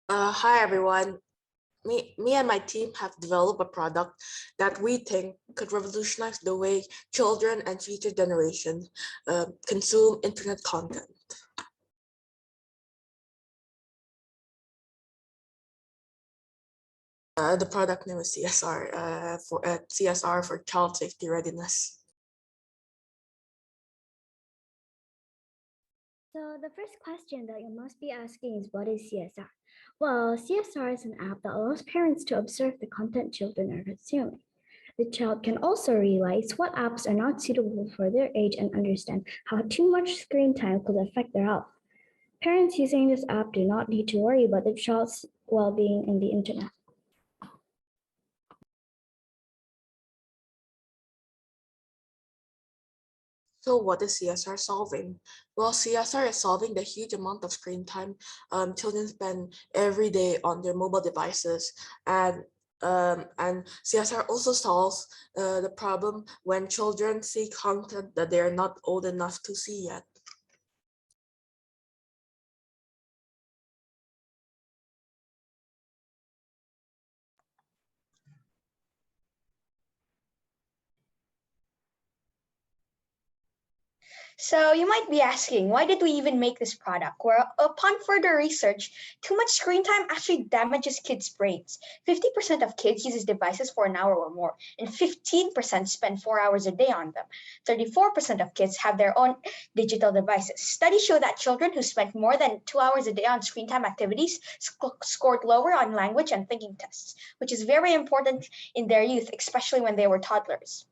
Hi everyone. Me and my team have developed a product that we think could revolutionize the way children and future generations consume internet content. The product name is CSR, for CSR for Child Safety Readiness. So the first question that you must be asking is, what is CSR? Well, CSR is an app that allows parents to observe the content children are consuming. The child can also realize what apps are not suitable for their age and understand how too much screen time could affect their health. Parents using this app do not need to worry about the child's well-being in the internet. So what is CSR solving? Well, CSR is solving the huge amount of screen time children spend every day on their mobile devices, and CSR also solves the problem when children see content that they are not old enough to see yet. So you might be asking, why did we even make this product? Well, upon further research, too much screen time actually damages kids' brains. 50% of kids uses devices for an hour or more, and 15% spend 4 hours a day on them. 34% of kids have their own digital devices. Studies show that children who spent more than 2 hours a day on screen time activities scored lower on language and thinking tests, which is very important in their youth, especially when they were toddlers.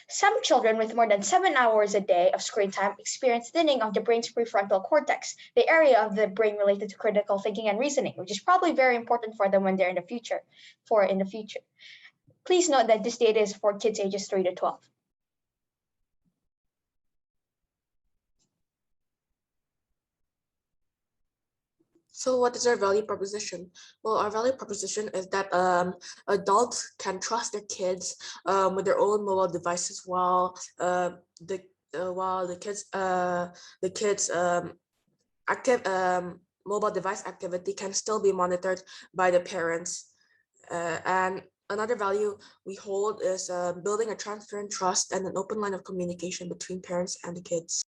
Some children with more than 7 hours a day of screen time experience thinning of the brain's prefrontal cortex, the area of the brain related to critical thinking and reasoning, which is probably very important for them when they're in the future. Please note that this data is for kids ages 3 to 12. So what is our value proposition? Well, our value proposition is that adults can trust their kids with their own mobile devices while the kids active mobile device activity can still be monitored by the parents. And another value we hold is building a transparent trust and an open line of communication between parents and the kids.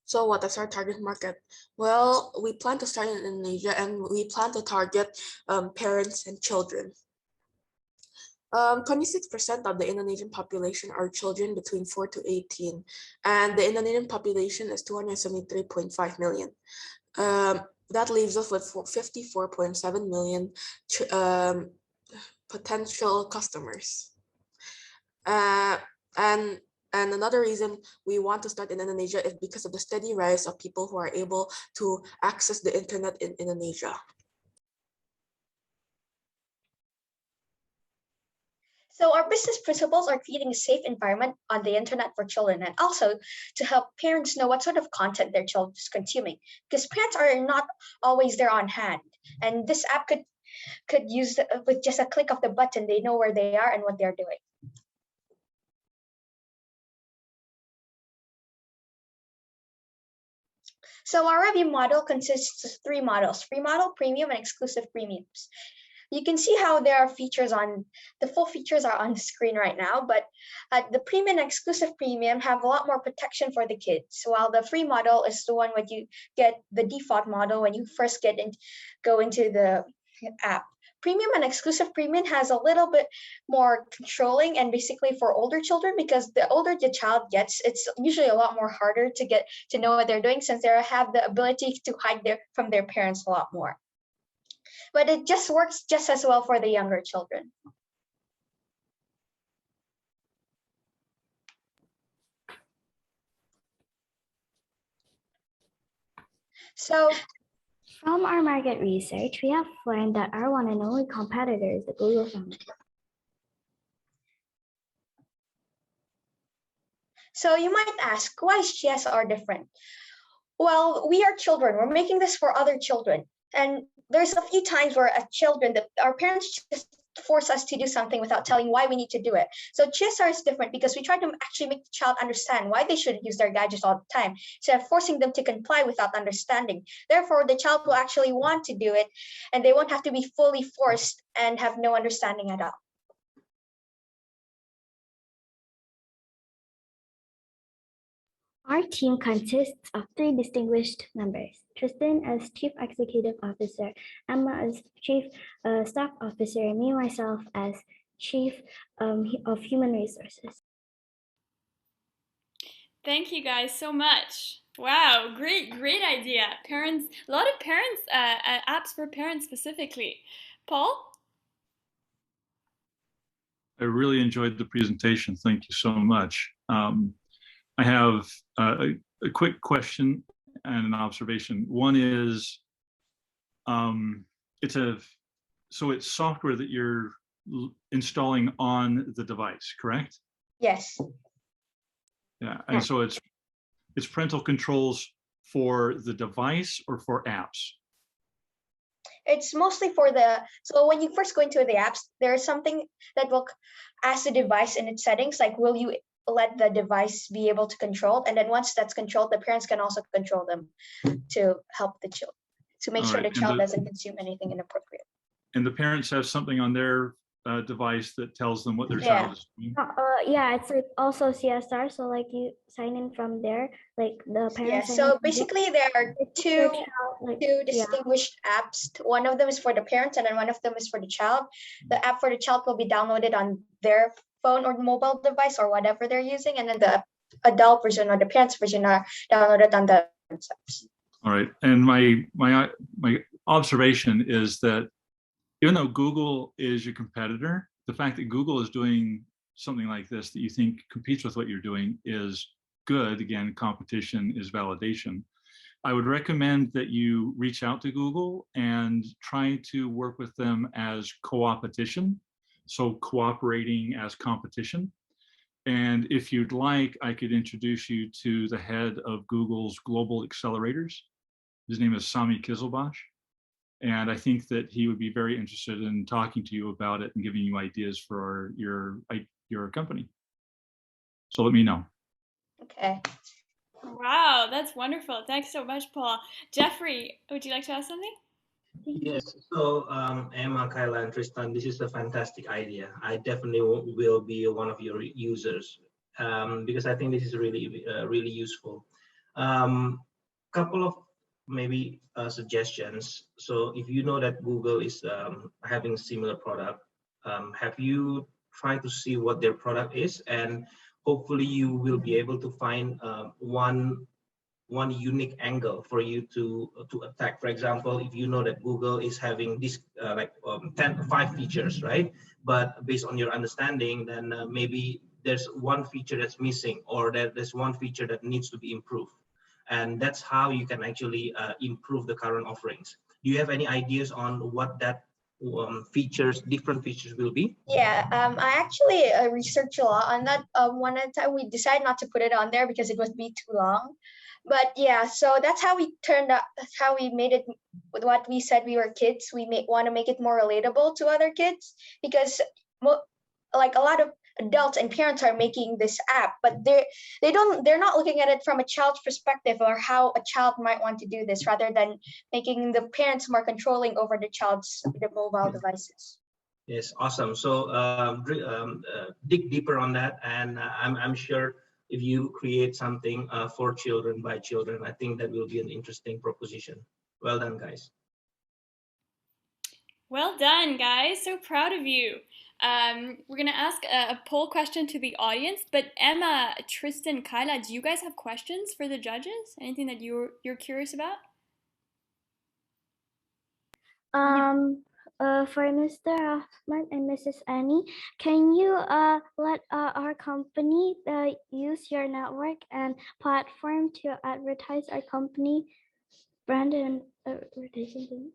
So what is our target market? Well, we plan to start in Indonesia and we plan to target parents and children. 26% of the Indonesian population are children between 4 to 18, and the Indonesian population is 273.5 million. That leaves us with 54.7 million potential customers. And another reason we want to start in Indonesia is because of the steady rise of people who are able to access the internet in Indonesia. So our business principles are creating a safe environment on the internet for children, and also to help parents know what sort of content their child is consuming, because parents are not always there on hand. And this app could use with just a click of the button, they know where they are and what they're doing. So our revenue model consists of 3 models: free model, premium, and exclusive premiums. You can see how there are features the full features are on the screen right now, but the premium and exclusive premium have a lot more protection for the kids, while the free model is the one where you get the default model when you first go into the app. Premium and exclusive premium has a little bit more controlling and basically for older children, because the older the child gets, it's usually a lot more harder to get to know what they're doing, since they have the ability to hide from their parents a lot more. But it just works just as well for the younger children. So from our market research, we have learned that our one and only competitor is the Google family. So you might ask, why is Csr different? Well, we are children. We're making this for other children. And there's a few times where our parents just force us to do something without telling why we need to do it. So GSR is different because we try to actually make the child understand why they should use their gadgets all the time, instead of forcing them to comply without understanding. Therefore, the child will actually want to do it, and they won't have to be fully forced and have no understanding at all. Our team consists of 3 distinguished members: Tristan as Chief Executive Officer, Emma as Chief Staff Officer, and me myself as Chief of Human Resources. Thank you guys so much. Wow, great idea. Parents, a lot of parents, apps for parents specifically. Paul? I really enjoyed the presentation. Thank you so much. I have a quick question and an observation. One is, it's software that you're installing on the device, correct? Yes. Yeah, and so it's parental controls for the device or for apps? It's mostly for so when you first go into the apps, there's something that will ask the device in its settings, like, will you let the device be able to control? And then once that's controlled, the parents can also control them to help the child, to make sure the child doesn't consume anything inappropriate. And the parents have something on their device that tells them what their child is doing? Yeah, it's like also CSR, so like you sign in from there, like the parents. Yeah, so basically there are two distinguished apps. One of them is for the parents and then one of them is for the child. The app for the child will be downloaded on their phone or mobile device or whatever they're using, and then the adult version or the parents version are downloaded on the apps. All right, and my observation is that even though Google is your competitor, the fact that Google is doing something like this that you think competes with what you're doing is good. Again, competition is validation. I would recommend that you reach out to Google and try to work with them as co-opetition, so cooperating as competition. And if you'd like, I could introduce you to the head of Google's global accelerators. His name is Sami Kizilbash. And I think that he would be very interested in talking to you about it and giving you ideas for your company. So let me know. Okay. Wow, that's wonderful. Thanks so much, Paul. Jeffrey, would you like to ask something? Yes. So Emma, Kyla, and Tristan, this is a fantastic idea. I definitely will be one of your users because I think this is really useful. Couple of maybe suggestions. So if you know that Google is having a similar product, have you tried to see what their product is? And hopefully you will be able to find one unique angle for you to attack. For example, if you know that Google is having this 5 features, right? But based on your understanding, then maybe there's one feature that's missing, or that there's one feature that needs to be improved. And that's how you can actually improve the current offerings. Do you have any ideas on what that different features will be? Yeah, I actually researched a lot on that. One at a time, we decided not to put it on there because it would be too long. But yeah, so that's how we turned out. That's how we made it with what we said we were kids. We want to make it more relatable to other kids because, like, a lot of adults and parents are making this app, but they're not looking at it from a child's perspective or how a child might want to do this, rather than making the parents more controlling over the mobile devices. Yes, awesome. So dig deeper on that, and I'm sure if you create something for children by children, I think that will be an interesting proposition. Well done, guys. Well done, guys. So proud of you. We're going to ask a poll question to the audience, but Emma, Tristan, Kyla, do you guys have questions for the judges? Anything that you're curious about? For Mr. Ahmad and Mrs. Annie, can you let our company use your network and platform to advertise our company brand and advertising,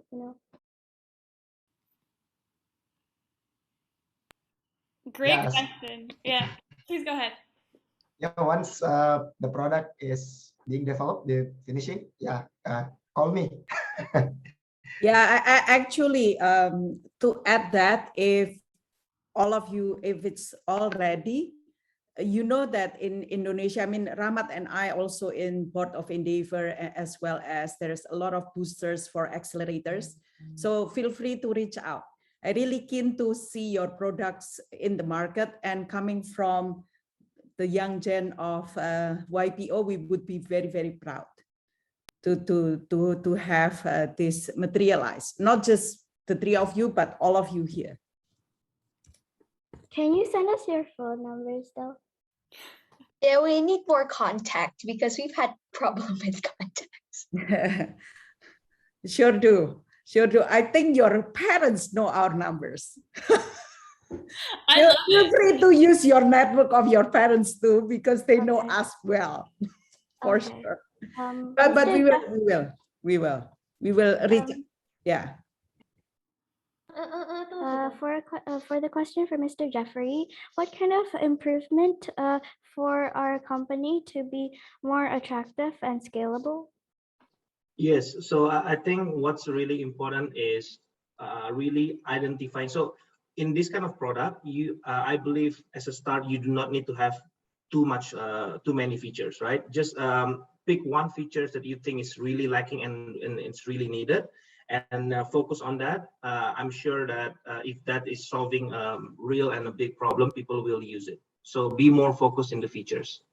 Great question. Yeah, please go ahead. Yeah, once the product is being developed, the finishing, call me. Yeah, I actually to add that, if all of you, if it's all ready, you know that in Indonesia, I mean, Rahmat and I also in Board of Endeavor, as well as there's a lot of boosters for accelerators. So feel free to reach out. I really keen to see your products in the market, and coming from the young gen of YPO, we would be very, very proud to have this materialized. Not just the three of you, but all of you here. Can you send us your phone numbers though? Yeah, we need more contact because we've had problem with contacts. Sure do. Sure do. I think your parents know our numbers. I love Feel it. free to use your network of your parents too, because they know Okay. us well, for Okay. sure. But Mr. we will reach. Yeah. For the question for Mr. Jeffrey, what kind of improvement for our company to be more attractive and scalable? Yes, so I think what's really important is really identifying. So in this kind of product, I believe as a start, you do not need to have too many features, right? Just pick one feature that you think is really lacking and it's really needed, and focus on that. I'm sure that if that is solving real and a big problem, people will use it. So be more focused in the features.